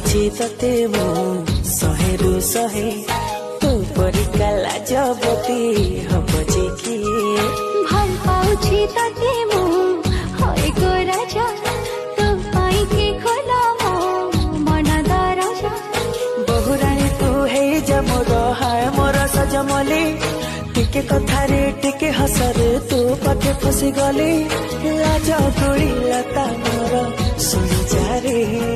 पाऊछि तते मु सहेरु सहे तू परिका लाजवती हब जे किए भल पाऊछि तते मु होय गो राजा तो पाई के खोला मो मन दरजा बहुरानी तू हे जा मोर हाय मोर सजमली टिके कथारे टिके हसरे तू पाखे फसी गली लाज गुड़ी लता मोर सुनी जा रे।